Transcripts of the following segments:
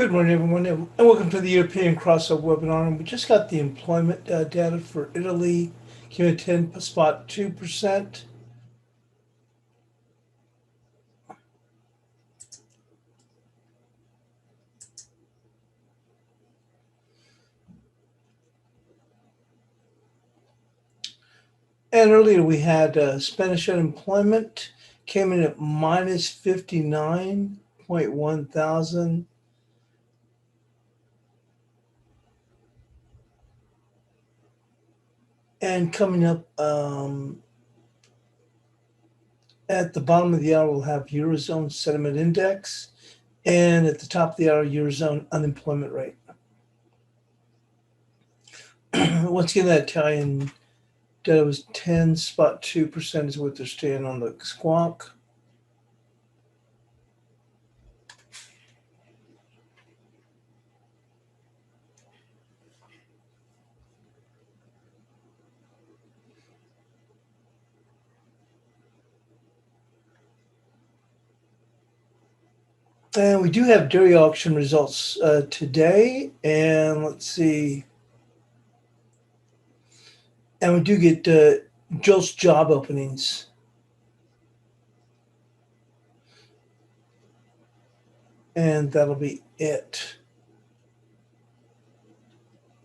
Good morning, everyone, and welcome to the European Crossover webinar. And we just got the employment data for Italy, came in 10.2%. And earlier we had Spanish unemployment, came in at minus 59.1 thousand. And coming up at the bottom of the hour, we'll have Eurozone Sentiment Index, and at the top of the hour, Eurozone unemployment rate. Once again, that Italian data was 10.2% is what they're staying on the squawk. And we do have dairy auction results today, and let's see. And we do get JOLTS job openings. And that'll be it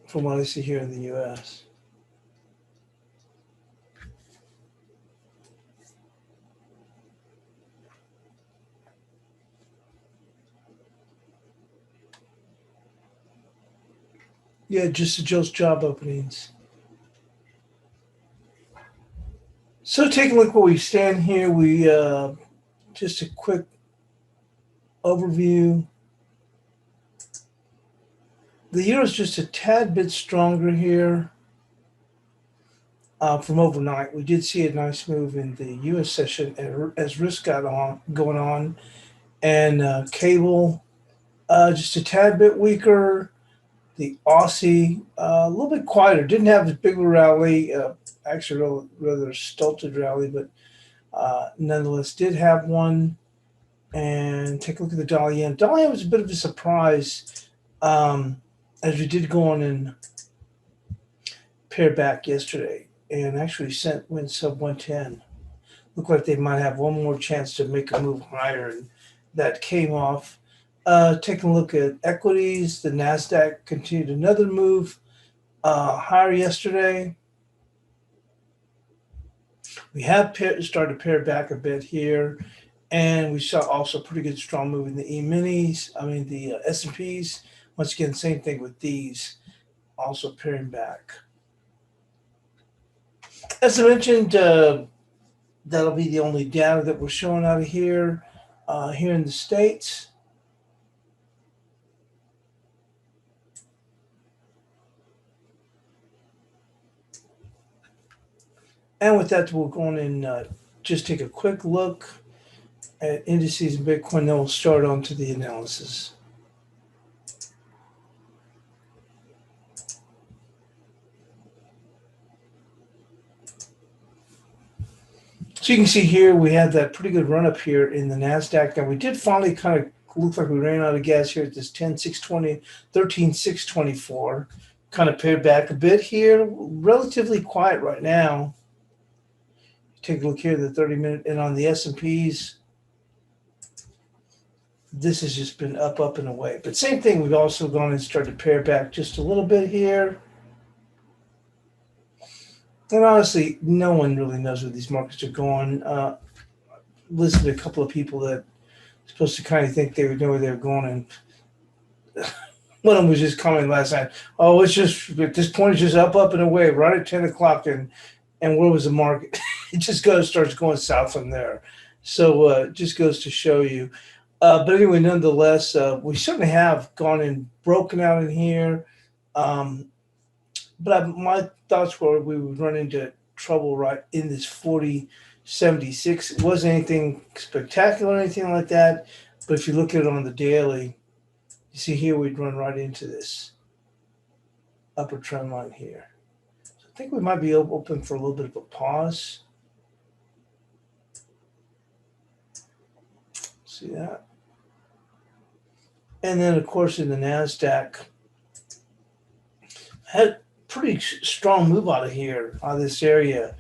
from what I see here in the U.S. Yeah, just the JOLTS job openings. So take a look where we stand here. We just a quick overview. The euro is just a tad bit stronger here from overnight. We did see a nice move in the U.S. session as risk got going on, and cable just a tad bit weaker. The Aussie a little bit quieter. Didn't have as big a rally. Actually, rather stilted rally, but nonetheless did have one. And take a look at the dollar yen. Dollar yen was a bit of a surprise as we did go on and pair back yesterday, and actually went sub 110. Looked like they might have one more chance to make a move higher, and that came off. Taking a look at equities, the NASDAQ continued another move higher yesterday. We have started to pair back a bit here, and we saw also pretty good strong move in the E-minis. The S&Ps. Once again, same thing with these, also pairing back. As I mentioned, that'll be the only data that we're showing out of here in the States. And with that, we'll go on and just take a quick look at indices in Bitcoin, then we'll start on to the analysis. So you can see here we had that pretty good run up here in the NASDAQ. Now we did finally kind of look like we ran out of gas here at this 10,620, 13,624. Kind of paired back a bit here. Relatively quiet right now. Take a look here at the 30-minute, and on the S&Ps, this has just been up and away. But same thing, we've also gone and started to pair back just a little bit here. And honestly, no one really knows where these markets are going. Listen to a couple of people that are supposed to kind of think they would know where they were going, and one of them was just commenting last night, oh, it's just, at this point, it's just up and away, right at 10 o'clock, and where was the market? It just starts going south from there. So it just goes to show you. But anyway, nonetheless, we certainly have gone and broken out in here. But my thoughts were we would run into trouble right in this 40.76. It wasn't anything spectacular or anything like that. But if you look at it on the daily, you see here we'd run right into this upper trend line here. So I think we might be open for a little bit of a pause. See that? And then, of course, in the NASDAQ, had pretty strong move out of here, out of this area.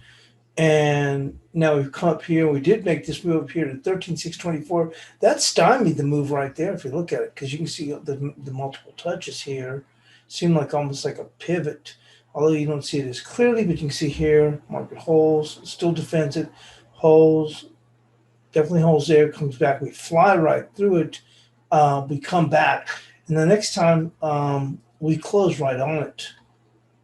And now we've come up here. We did make this move up here to 13,624. That stymied the move right there if you look at it, because you can see the multiple touches here seem like almost like a pivot, although you don't see it as clearly, but you can see here, market holds, still defends it, holds, definitely holds there, comes back. We fly right through it. We come back. And the next time we close right on it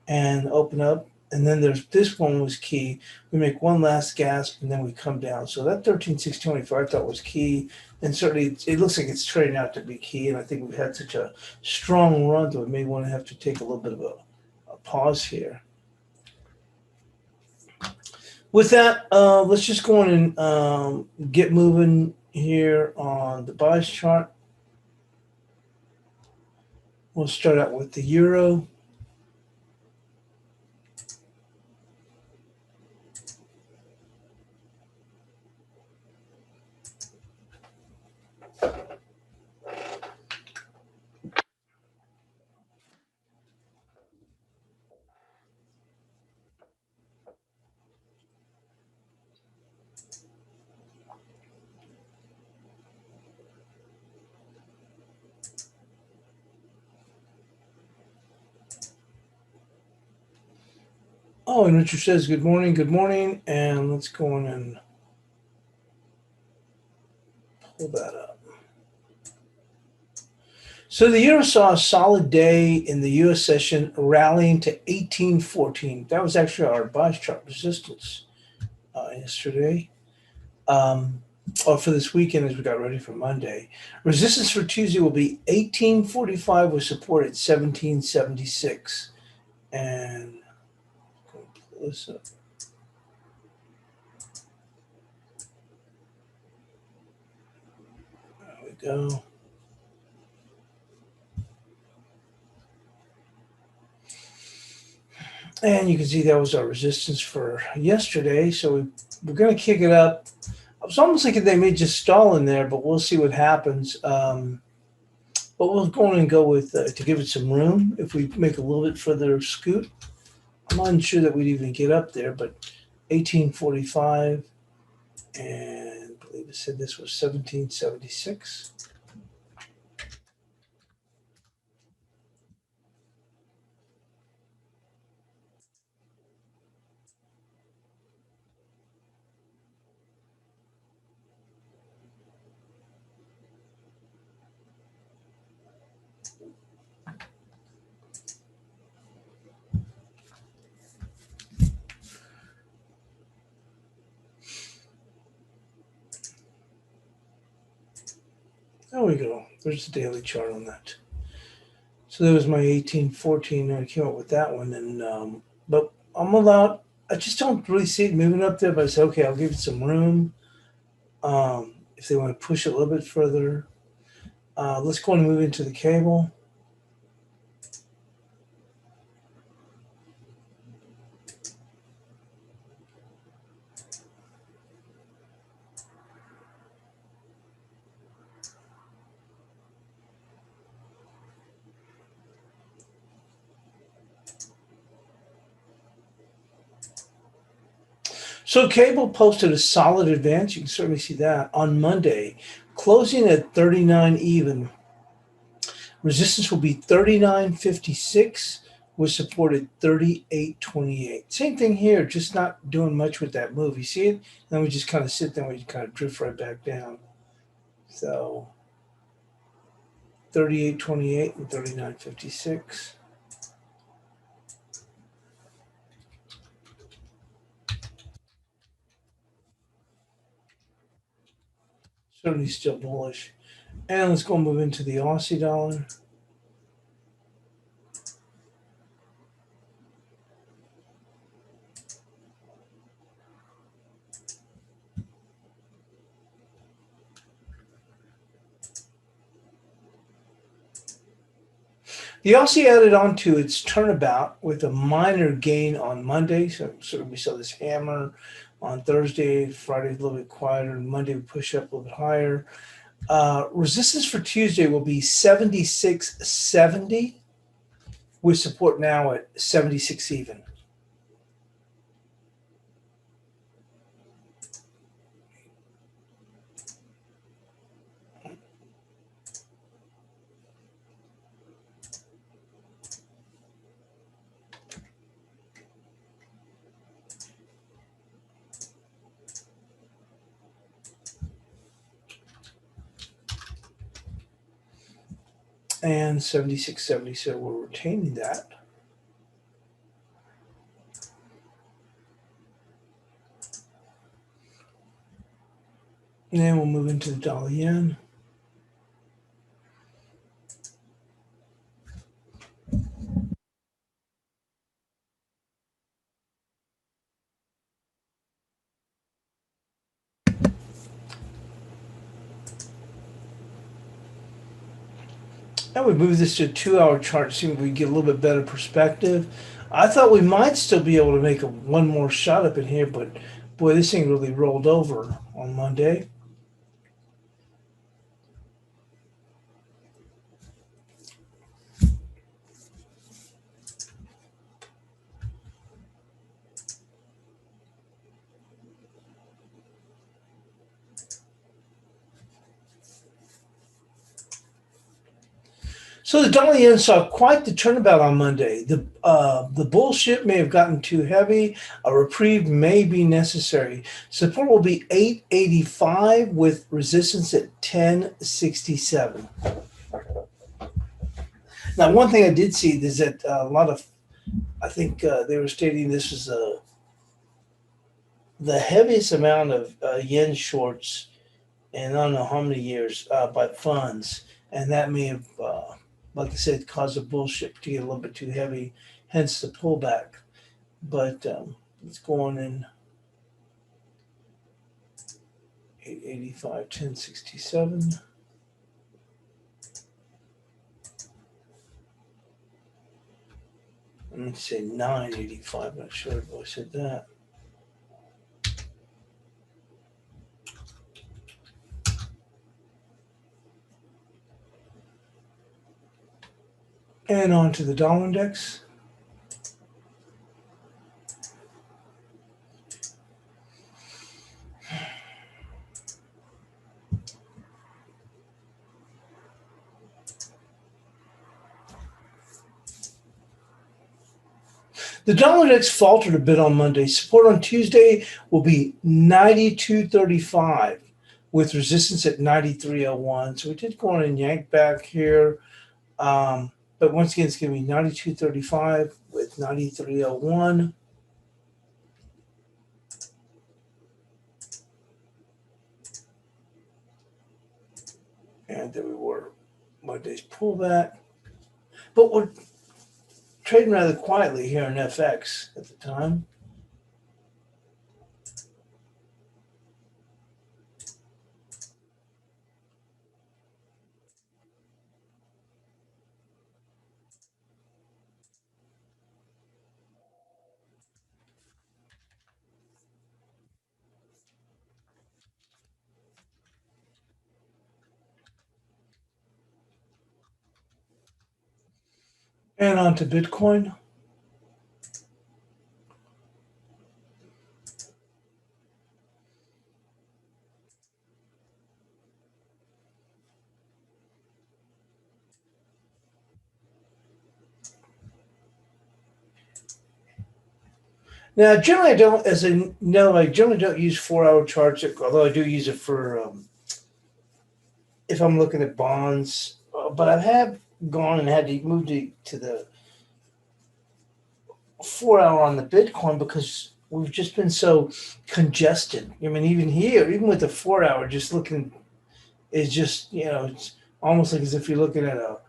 and open up. And then there's this one was key. We make one last gasp and then we come down. So that 13,624 I thought was key. And certainly it looks like it's turning out to be key. And I think we've had such a strong run that we may want to have to take a little bit of a pause here. With that, let's just go on and get moving here on the buys chart. We'll start out with the euro. Oh, and Richard says, good morning. And let's go on and pull that up. So the euro saw a solid day in the U.S. session, rallying to 1814. That was actually our buys chart resistance yesterday, or for this weekend as we got ready for Monday. Resistance for Tuesday will be 1845 with support at 1776. And go pull this up. There we go. And you can see that was our resistance for yesterday. So we're going to kick it up. I was almost thinking they may just stall in there, but we'll see what happens. But we'll go on and go with, to give it some room, if we make a little bit further scoot. I'm not sure that we'd even get up there, but 1845, and I believe it said this was 1776. There we go. There's the daily chart on that. So there was my 1814. I came up with that one, and but I'm allowed. I just don't really see it moving up there. But I said, okay, I'll give it some room. If they want to push it a little bit further, let's go and move into the cable. So cable posted a solid advance. You can certainly see that on Monday, closing at 39 even. Resistance will be 39.56 with support at 38.28. Same thing here, just not doing much with that move. You see it? And then we just kind of sit there and we kind of drift right back down. So 38.28 and 39.56. Certainly still bullish. And let's go move into the Aussie dollar. The Aussie added on to its turnabout with a minor gain on Monday. So we saw this hammer on Thursday. Friday a little bit quieter. And Monday we push up a little bit higher. Resistance for Tuesday will be 76.70 with support now at 76 even. And 76.70, so we're retaining that. And then we'll move into the dollar yen. And we move this to a 2-hour chart to see if we get a little bit better perspective. I thought we might still be able to make one more shot up in here, but boy, this thing really rolled over on Monday. So the dollar yen saw quite the turnabout on Monday. The bullshit may have gotten too heavy. A reprieve may be necessary. Support will be 8.85 with resistance at 10.67. Now, one thing I did see is that a lot of, I think they were stating this was the heaviest amount of yen shorts in I don't know how many years by funds, and that may have, like I said, caused the bullshit to get a little bit too heavy, hence the pullback. But it's going in 885, 1067. I'm going to say 985. Not sure if I said that. And on to the dollar index. The dollar index faltered a bit on Monday. Support on Tuesday will be 92.35 with resistance at 93.01. So we did go on and yank back here. But once again, it's going to be 92.35 with 93.01. And there we were. Monday's pullback. But we're trading rather quietly here in FX at the time. And on to Bitcoin. Now, generally, I don't, as I know, I generally don't use 4-hour charts, although I do use it for if I'm looking at bonds. But I have gone and had to move to the 4-hour on the Bitcoin because we've just been so congested. I mean, even here, even with the 4-hour, just looking is just, it's almost like as if you're looking at a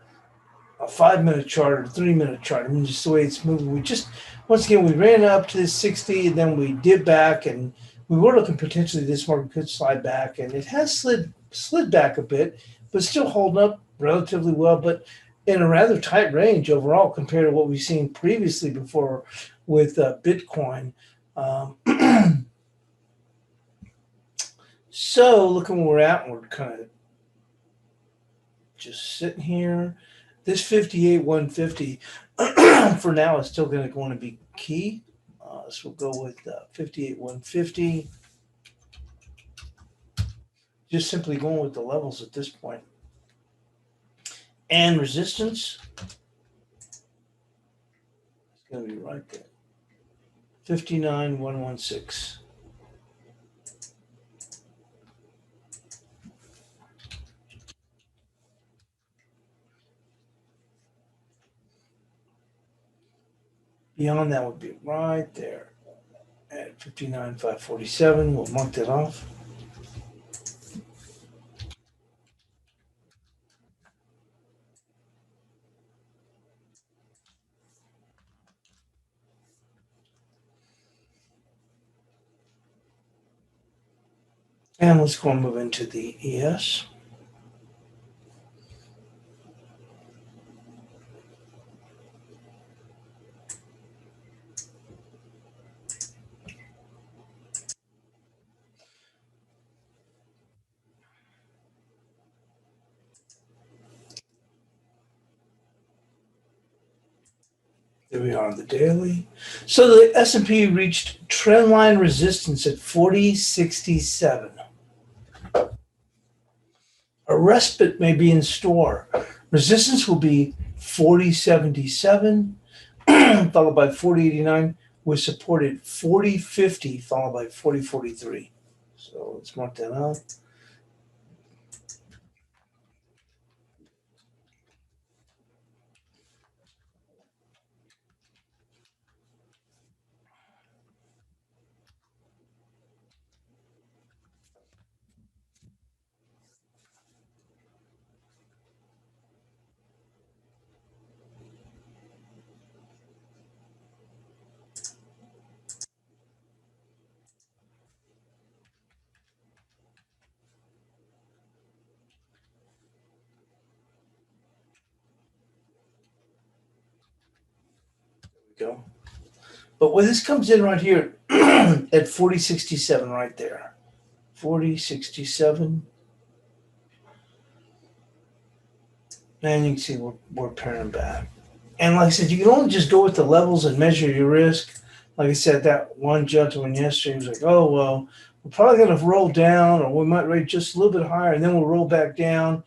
5-minute chart or 3-minute chart. I mean, just the way it's moving. We just, once again, we ran up to this 60 and then we did back, and we were looking potentially this market could slide back, and it has slid back a bit, but still holding up relatively well, but in a rather tight range overall compared to what we've seen previously before with Bitcoin. So looking where we're at, we're kind of just sitting here. This 58,150 for now is still going to be key. So we'll go with 58,150. Just simply going with the levels at this point. And resistance is going to be right there. 59,116. Beyond that would be right there at 59,547. We'll mark that off. And let's go and move into the ES. There we are on the daily. So the S&P reached trendline resistance at 4067. A respite may be in store. Resistance will be 4077, followed by 4089, with support at 4050, followed by 4043. So let's mark that out. Go. But when this comes in right here at 4067 right there, 4067, and you can see we're pairing back. And like I said, you can only just go with the levels and measure your risk. Like I said, that one gentleman yesterday was like, oh, well, we're probably going to roll down, or we might rate just a little bit higher, and then we'll roll back down.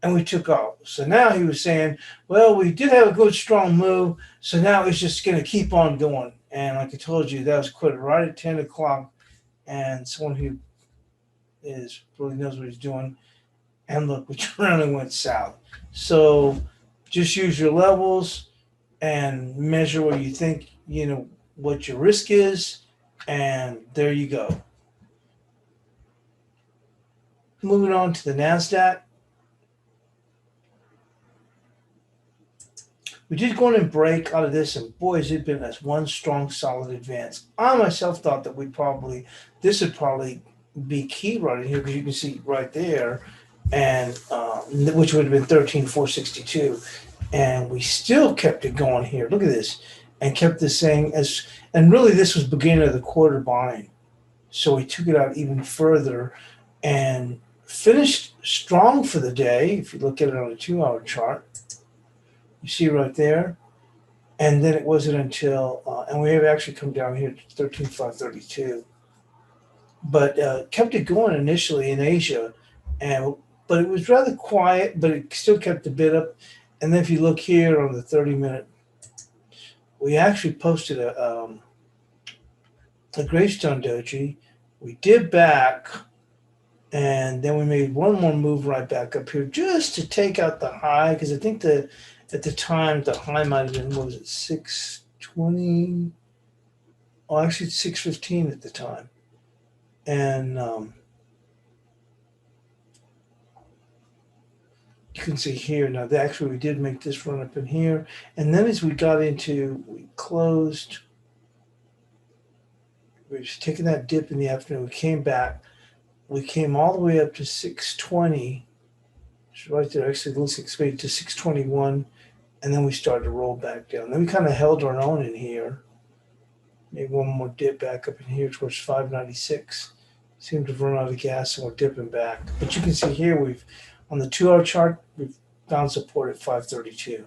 And we took off. So now he was saying, well, we did have a good, strong move. So now it's just going to keep on going. And like I told you, that was quit right at 10 o'clock. And someone who really knows what he's doing. And look, we turned around and went south. So just use your levels and measure what you think, what your risk is. And there you go. Moving on to the NASDAQ. We did go in and break out of this, and boy, has it been as one strong, solid advance. I myself thought that this would probably be key right in here, because you can see right there, and which would have been 13,462, and we still kept it going here. Look at this, and kept this thing and really this was beginning of the quarter buying, so we took it out even further, and finished strong for the day. If you look at it on a 2-hour chart. You see right there, and then it wasn't until, and we have actually come down here to 13,532, but kept it going initially in Asia, but it was rather quiet, but it still kept the bid up. And then if you look here on the 30-minute, we actually posted a gravestone doji. We did back, and then we made one more move right back up here just to take out the high, because I think at the time, the high might have been, what was it, 620? Oh, actually, it's 615 at the time. And you can see here, now actually we did make this run up in here. And then as we got into, we closed, we were just taking that dip in the afternoon. We came back. We came all the way up to 620. It's right there, actually, it looks like to 621. And then we started to roll back down. Then we kind of held our own in here. Maybe one more dip back up in here towards 596. Seemed to have run out of gas and we're dipping back. But you can see here, on the 2-hour chart, we've found support at 532.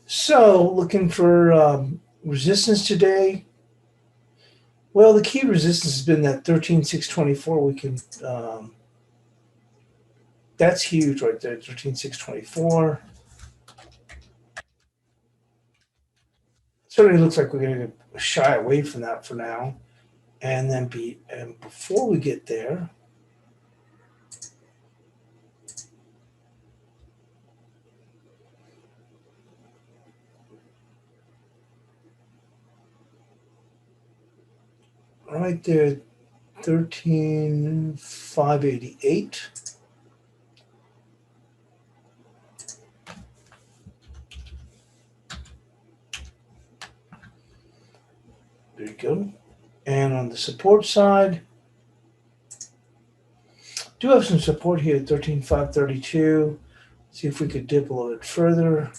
So looking for resistance today. Well, the key resistance has been that 13,624. We can that's huge right there, 13,624. Certainly looks like we're going to shy away from that for now, and then before we get there, right there, 13,588. There you go. And on the support side, do have some support here at 13,532. See if we could dip a little bit further.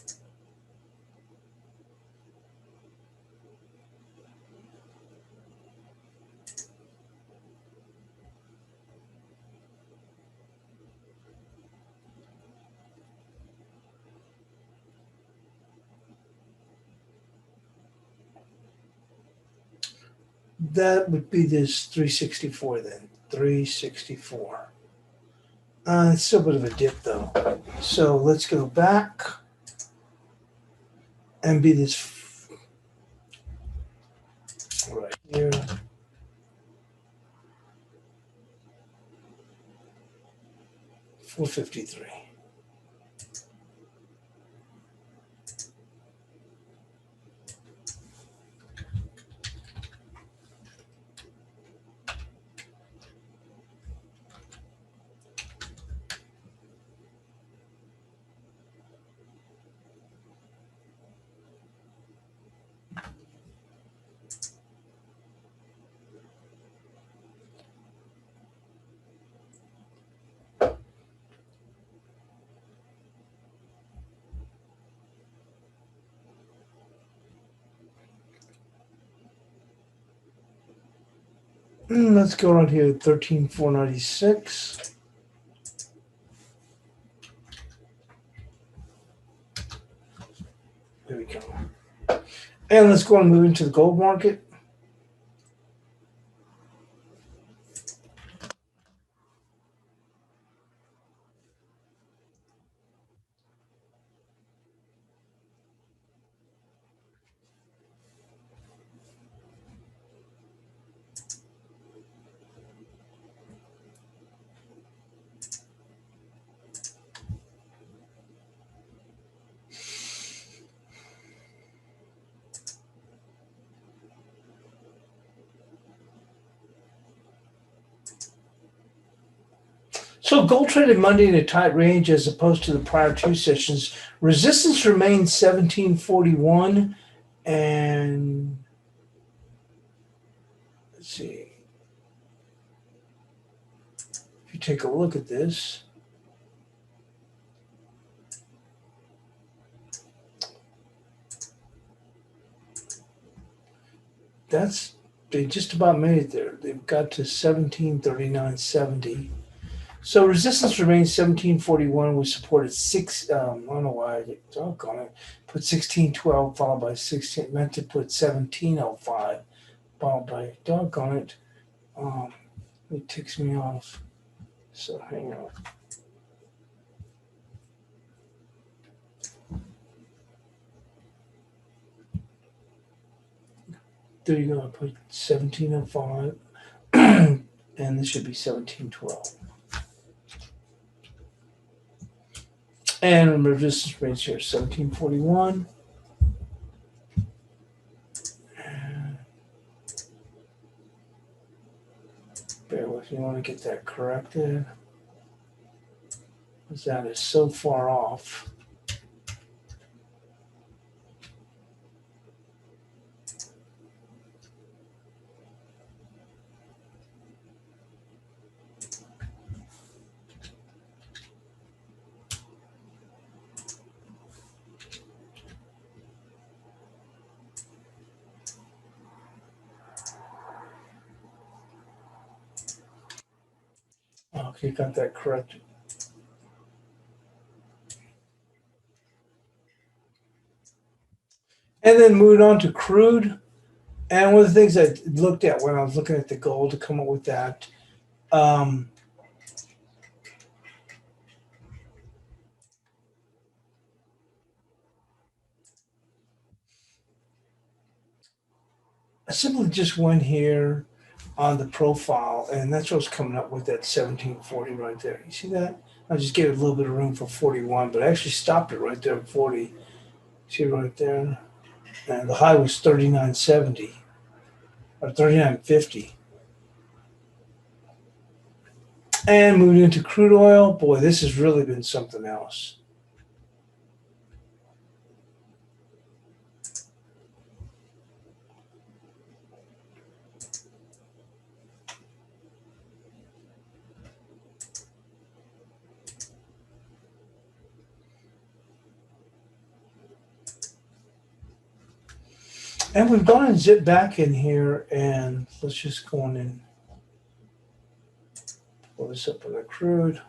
That would be this 364 then. 364. It's still a bit of a dip though. So let's go back and be this right here. 453. Let's go right here at 13,496. There we go. And let's go and move into the gold market. So gold traded Monday in a tight range as opposed to the prior two sessions. Resistance remains 1741, and let's see. If you take a look at this, they just about made it there. They've got to 1739.70. So resistance remains 1741 with support at I don't know why I doggone it. Put 1612 followed by 16. Meant to put 1705 followed by doggone it. It ticks me off. So hang on. There you go. I put 1705, and this should be 1712. And resistance range here, 1741. Bear with me, I want to get that corrected, because that is so far off. Okay, got that corrected. And then moved on to crude. And one of the things I looked at when I was looking at the gold to come up with that, um, I simply just went here on the profile, and that's what I was coming up with, that 1740 right there. You see that? I just gave it a little bit of room for 41, but I actually stopped it right there at 40. See it right there? And the high was 39.70 or 39.50. And moving into crude oil, boy, this has really been something else. And we've gone and zipped back in here, and let's just go on and pull this up on the crude.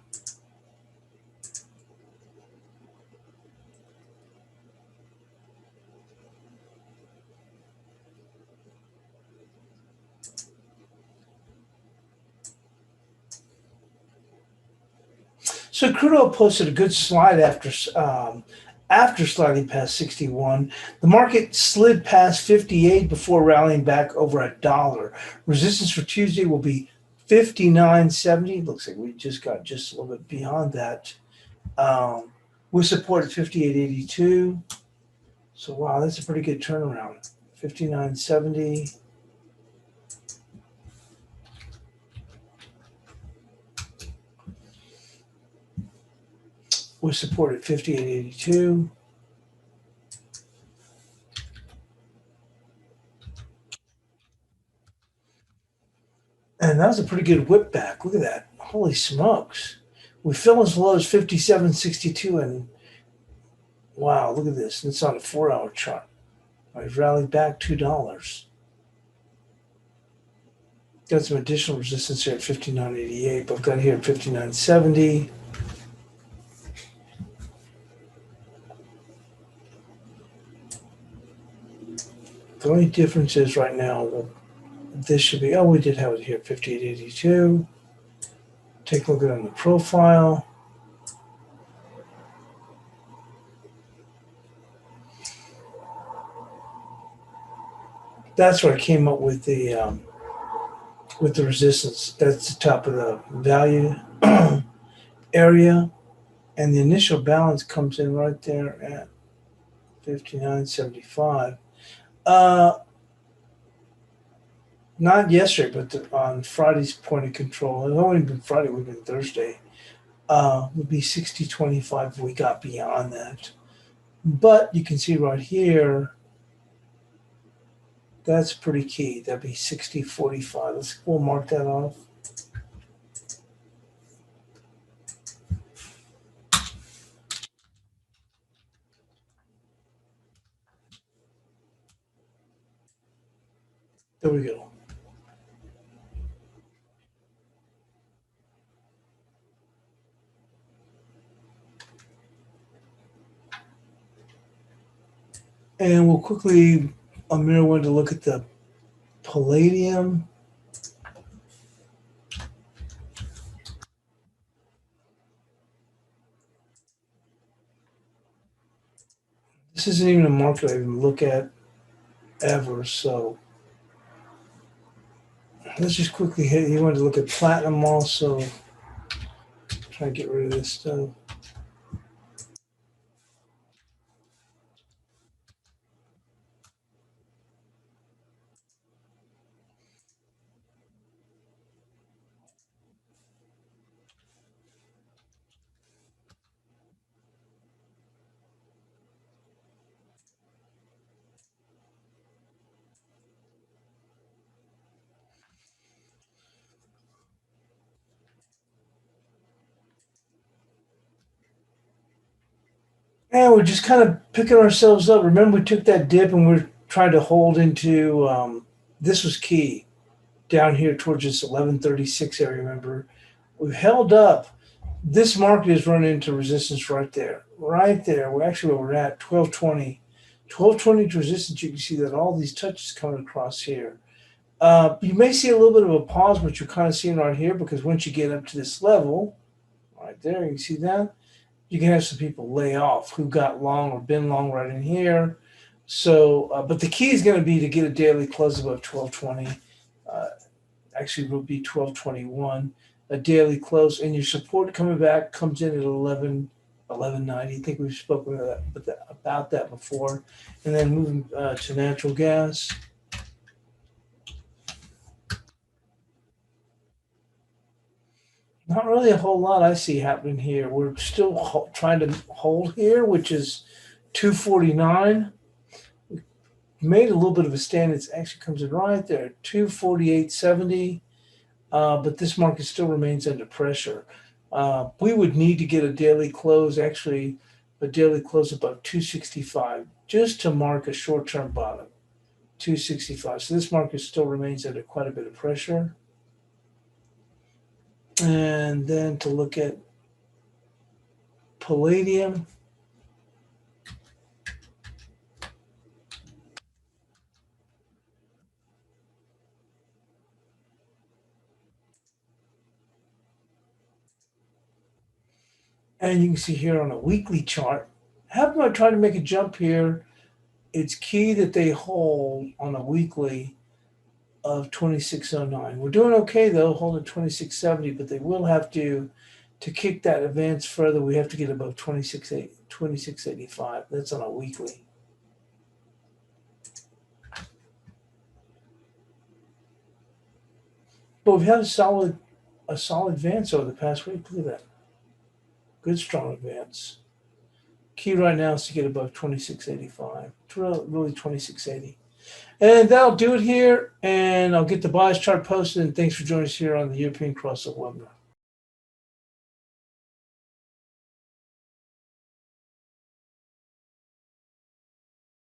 So crude oil posted a good slide after sliding past 61. The market slid past 58 before rallying back over $1. Resistance for Tuesday will be 59.70. Looks like we just got just a little bit beyond that. With support at 58.82. So wow, that's a pretty good turnaround. 59.70. With support at 58.82. And that was a pretty good whip back. Look at that. Holy smokes. We fell as low as 57.62, and wow, look at this. It's on a 4-hour chart. I've rallied back $2. Got some additional resistance here at 59.88, but I've got here at 59.70. The only difference is right now, this should be, we did have it here at 58.82. Take a look at it on the profile. That's where I came up with the resistance. That's the top of the value area, and the initial balance comes in right there at 59.75. Not yesterday, but on Friday's point of control. It only been Friday, it would have been Thursday. Would be 60.25 if we got beyond that. But you can see right here, that's pretty key. That'd be 60.45. We'll mark that off. There we go. And we'll quickly, Amir wanted to look at the palladium. This isn't even a market I even look at ever, so let's just quickly hit. You wanted to look at platinum also. Try to get rid of this stuff. And we're just kind of picking ourselves up. Remember, we took that dip and we're trying to hold into, this was key down here towards this 1136 area. Remember, We've held up. This market is running into resistance right there. Right there. We're actually where we're at, 1220. 1220 to resistance. You can see that all these touches coming across here. You may see a little bit of a pause, but you're kind of seeing right here, because once you get up to this level, right there, you can see that, you can have some people lay off who got long or been long right in here. So, but the key is going to be to get a daily close above 1220. Actually, will be 1221. A daily close, and your support coming back comes in at 1190. I think we've spoken about that before. And then moving to natural gas. Not really a whole lot I see happening here. We're still trying to hold here, which is 249. Made a little bit of a stand. It actually comes in right there, 248.70. But this market still remains under pressure. We would need to get a daily close, actually a daily close above 265, just to mark a short-term bottom, 265. So this market still remains under quite a bit of pressure. And then to look at palladium. And you can see here on a weekly chart, have them try to make a jump here. It's key that they hold on a weekly of 2609. We're doing okay though, holding 2670, but they will have to kick that advance further. We have to get above 2685. That's on a weekly. But we've had a solid advance over the past week. Look at that. Good strong advance. Key right now is to get above 2685. Really 2680. And that'll do it here. And I'll get the bias chart posted. And thanks for joining us here on the European Crossover webinar.